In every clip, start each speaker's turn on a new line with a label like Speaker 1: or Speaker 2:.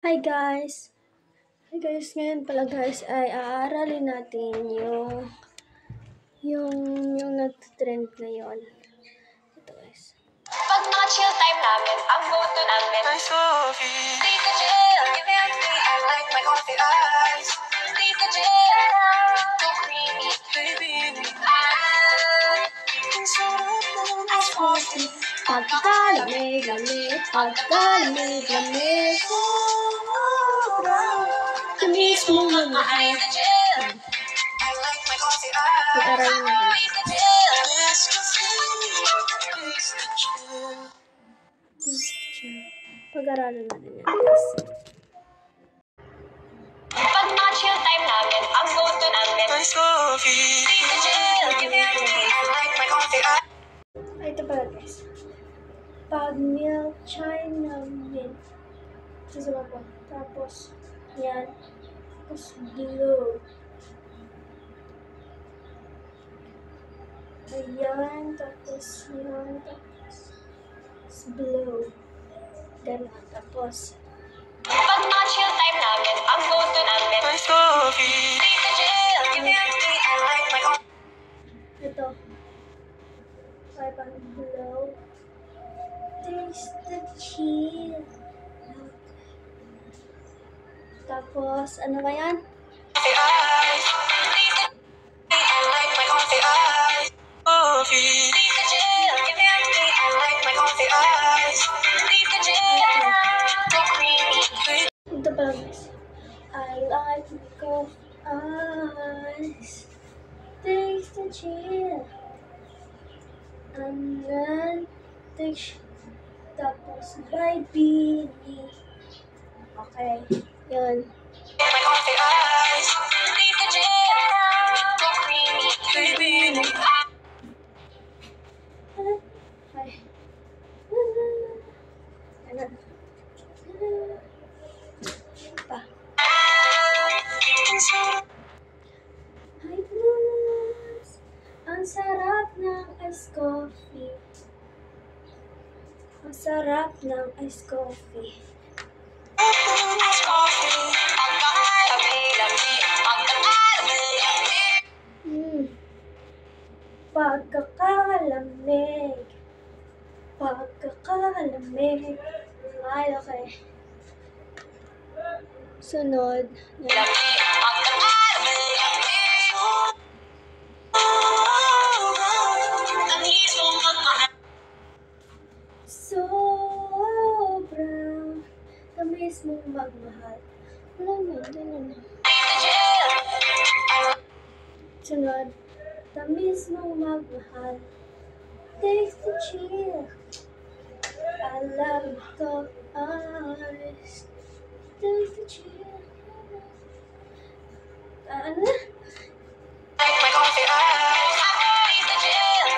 Speaker 1: Hi guys! Hi guys, ngayon pala guys ay aaralin natin yung nag-trend ngayon. Ito guys.
Speaker 2: Pag mga chill time namin, ang go-to namin Tita Jill, give it me, I like my coffee ice. Tita Jill, so creamy, baby, ang sarap ng ice coffee.
Speaker 1: Pagkalamig-lamig, sobrang tamis mo magmahal.
Speaker 2: Tita Jill, I like my coffee ice.
Speaker 1: Pag-aralin natin.
Speaker 2: Tita Jill, best coffee, Tita Jill.
Speaker 1: Pag-aralan natin yan guys.
Speaker 2: Pag mga chill time namin, ang go-to namin ice coffee. Tita Jill, give it me, I like my coffee ice.
Speaker 1: Ay, ito pala guys. Pag milk chai na mint. Sasama po. Tapos, yan. Tapos, blue. Ayan. Tapos, yan. Tapos, blue. Ganun. Tapos,
Speaker 2: Pag mga chill time namin, ang go-to namin ice coffee. Tita Jill, give it me, I like my coffee.
Speaker 1: ito. Ay, pang blue. Taste the chill. Tapos, ano ba yan?
Speaker 2: Coffee ice. Tita Jill, I like my coffee ice. Coffee. Tita Jill, give it me, I like my coffee ice. Tita Jill, so creamy.
Speaker 1: Ito pala guys. I like my coffee ice. Taste the chill. And then, tapos, by Beanie. Okay. Yun.
Speaker 2: My coffee ice. Tita Jill, so creamy. Baby,
Speaker 1: Ay. Ganun. Pa. Hi guys! Ang sarap ng ice coffee. Ang sarap ng ice coffee.
Speaker 2: ice coffee.
Speaker 1: Pagkakalamig. Pagkakalamig. Ay, okay. Sunod. Yan. Sobrang tamis mong magmahal. Wala na, ganun na. Sunod. Tamis mong magmahal. Taste the chill. I love the ice. Taste the chill. Ano?
Speaker 2: Like my coffee ice. Taste the chill.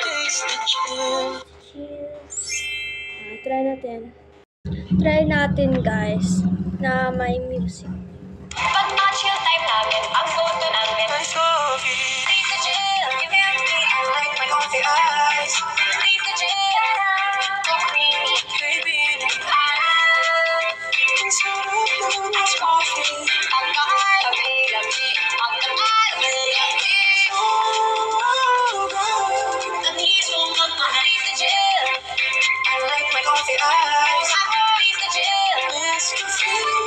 Speaker 2: Taste the chill.
Speaker 1: Cheers. Try natin. Try natin guys na may music.
Speaker 2: Pag mga chill time namin, ang go-to namin ice coffee. Tita Jill, give it me, I like my coffee ice. Tita Jill, so creamy. Baby, ang sarap ng ice coffee. Ang kakailamig, ang kakailamig. Sobrang tamis mong magmahal. Tita Jill, I like my coffee ice. Tita Jill, best coffee.